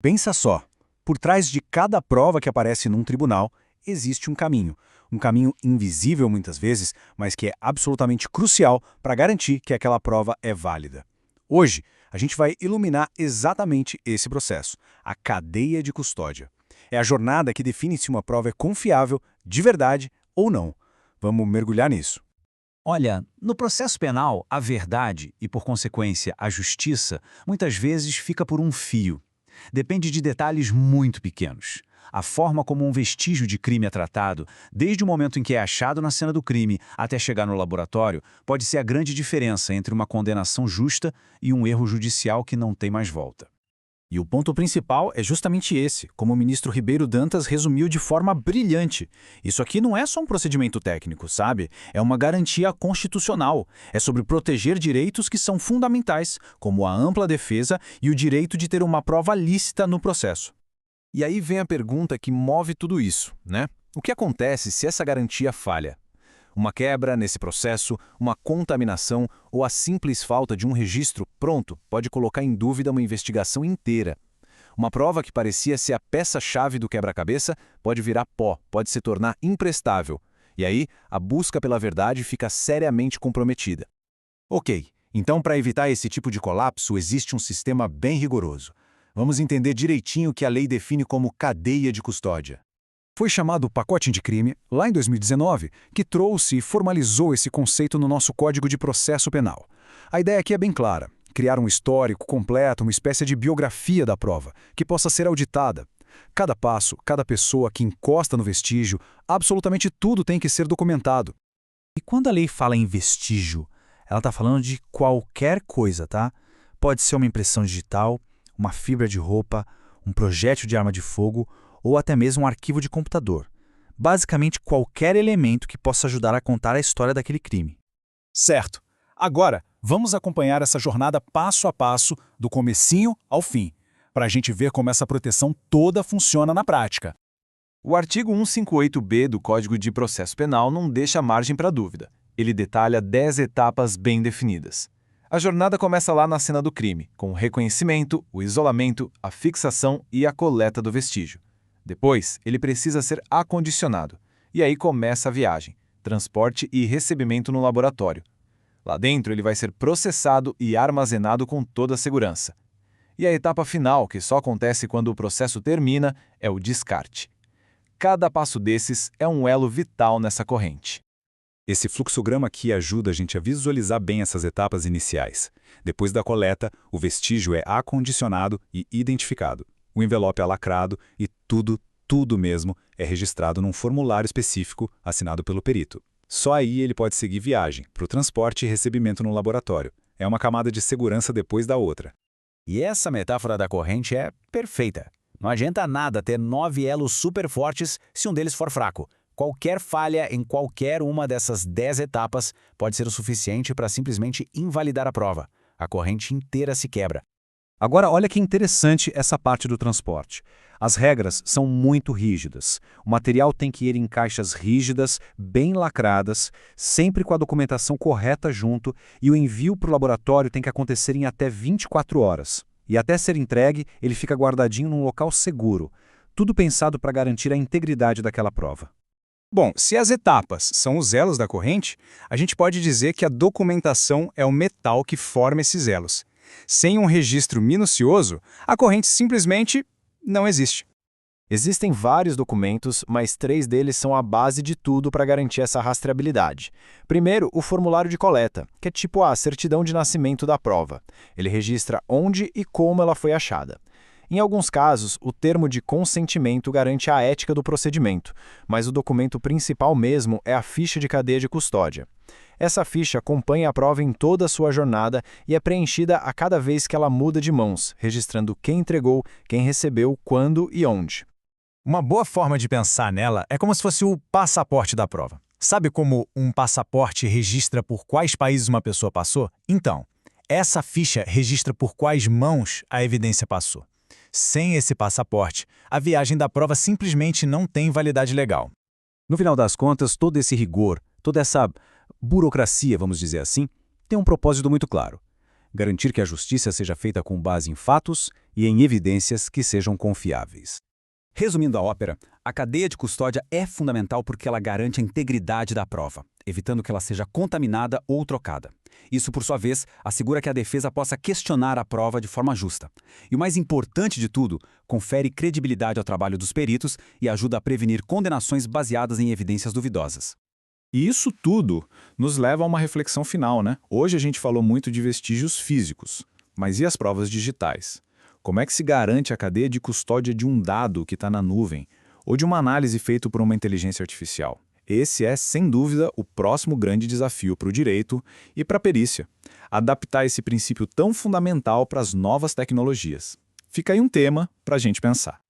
Pensa só, por trás de cada prova que aparece num tribunal, existe um caminho. Um caminho invisível muitas vezes, mas que é absolutamente crucial para garantir que aquela prova é válida. Hoje, a gente vai iluminar exatamente esse processo, a cadeia de custódia. É a jornada que define se uma prova é confiável, de verdade ou não. Vamos mergulhar nisso. Olha, no processo penal, a verdade e, por consequência, a justiça, muitas vezes fica por um fio. Depende de detalhes muito pequenos. A forma como um vestígio de crime é tratado, desde o momento em que é achado na cena do crime até chegar no laboratório, pode ser a grande diferença entre uma condenação justa e um erro judicial que não tem mais volta. E o ponto principal é justamente esse, como o ministro Ribeiro Dantas resumiu de forma brilhante. Isso aqui não é só um procedimento técnico, sabe? É uma garantia constitucional. É sobre proteger direitos que são fundamentais, como a ampla defesa e o direito de ter uma prova lícita no processo. E aí vem a pergunta que move tudo isso, né? O que acontece se essa garantia falha? Uma quebra nesse processo, uma contaminação ou a simples falta de um registro pronto pode colocar em dúvida uma investigação inteira. Uma prova que parecia ser a peça-chave do quebra-cabeça pode virar pó, pode se tornar imprestável. E aí, a busca pela verdade fica seriamente comprometida. Ok, então para evitar esse tipo de colapso existe um sistema bem rigoroso. Vamos entender direitinho o que a lei define como cadeia de custódia. Foi chamado Pacote Anticrime, lá em 2019, que trouxe e formalizou esse conceito no nosso Código de Processo Penal. A ideia aqui é bem clara: criar um histórico completo, uma espécie de biografia da prova, que possa ser auditada. Cada passo, cada pessoa que encosta no vestígio, absolutamente tudo tem que ser documentado. E quando a lei fala em vestígio, ela está falando de qualquer coisa, tá? Pode ser uma impressão digital, uma fibra de roupa, um projétil de arma de fogo ou até mesmo um arquivo de computador. Basicamente qualquer elemento que possa ajudar a contar a história daquele crime. Certo. Agora, vamos acompanhar essa jornada passo a passo, do comecinho ao fim, para a gente ver como essa proteção toda funciona na prática. O artigo 158-B do Código de Processo Penal não deixa margem para dúvida. Ele detalha 10 etapas bem definidas. A jornada começa lá na cena do crime, com o reconhecimento, o isolamento, a fixação e a coleta do vestígio. Depois, ele precisa ser acondicionado. E aí começa a viagem, transporte e recebimento no laboratório. Lá dentro, ele vai ser processado e armazenado com toda a segurança. E a etapa final, que só acontece quando o processo termina, é o descarte. Cada passo desses é um elo vital nessa corrente. Esse fluxograma aqui ajuda a gente a visualizar bem essas etapas iniciais. Depois da coleta, o vestígio é acondicionado e identificado. O envelope é lacrado e tudo mesmo, é registrado num formulário específico assinado pelo perito. Só aí ele pode seguir viagem, para o transporte e recebimento no laboratório. É uma camada de segurança depois da outra. E essa metáfora da corrente é perfeita. Não adianta nada ter 9 elos super fortes se um deles for fraco. Qualquer falha em qualquer uma dessas 10 etapas pode ser o suficiente para simplesmente invalidar a prova. A corrente inteira se quebra. Agora, olha que interessante essa parte do transporte. As regras são muito rígidas. O material tem que ir em caixas rígidas, bem lacradas, sempre com a documentação correta junto, e o envio para o laboratório tem que acontecer em até 24 horas. E até ser entregue, ele fica guardadinho num local seguro. Tudo pensado para garantir a integridade daquela prova. Bom, se as etapas são os elos da corrente, a gente pode dizer que a documentação é o metal que forma esses elos. Sem um registro minucioso, a corrente simplesmente não existe. Existem vários documentos, mas 3 deles são a base de tudo para garantir essa rastreabilidade. Primeiro, o formulário de coleta, que é tipo a certidão de nascimento da prova. Ele registra onde e como ela foi achada. Em alguns casos, o termo de consentimento garante a ética do procedimento, mas o documento principal mesmo é a ficha de cadeia de custódia. Essa ficha acompanha a prova em toda a sua jornada e é preenchida a cada vez que ela muda de mãos, registrando quem entregou, quem recebeu, quando e onde. Uma boa forma de pensar nela é como se fosse o passaporte da prova. Sabe como um passaporte registra por quais países uma pessoa passou? Então, essa ficha registra por quais mãos a evidência passou. Sem esse passaporte, a viagem da prova simplesmente não tem validade legal. No final das contas, todo esse rigor, toda essa burocracia, vamos dizer assim, tem um propósito muito claro. Garantir que a justiça seja feita com base em fatos e em evidências que sejam confiáveis. Resumindo a ópera, a cadeia de custódia é fundamental porque ela garante a integridade da prova, evitando que ela seja contaminada ou trocada. Isso, por sua vez, assegura que a defesa possa questionar a prova de forma justa. E o mais importante de tudo, confere credibilidade ao trabalho dos peritos e ajuda a prevenir condenações baseadas em evidências duvidosas. E isso tudo nos leva a uma reflexão final, né? Hoje a gente falou muito de vestígios físicos, mas e as provas digitais? Como é que se garante a cadeia de custódia de um dado que está na nuvem, ou de uma análise feita por uma inteligência artificial? Esse é, sem dúvida, o próximo grande desafio para o direito e para a perícia. Adaptar esse princípio tão fundamental para as novas tecnologias. Fica aí um tema para a gente pensar.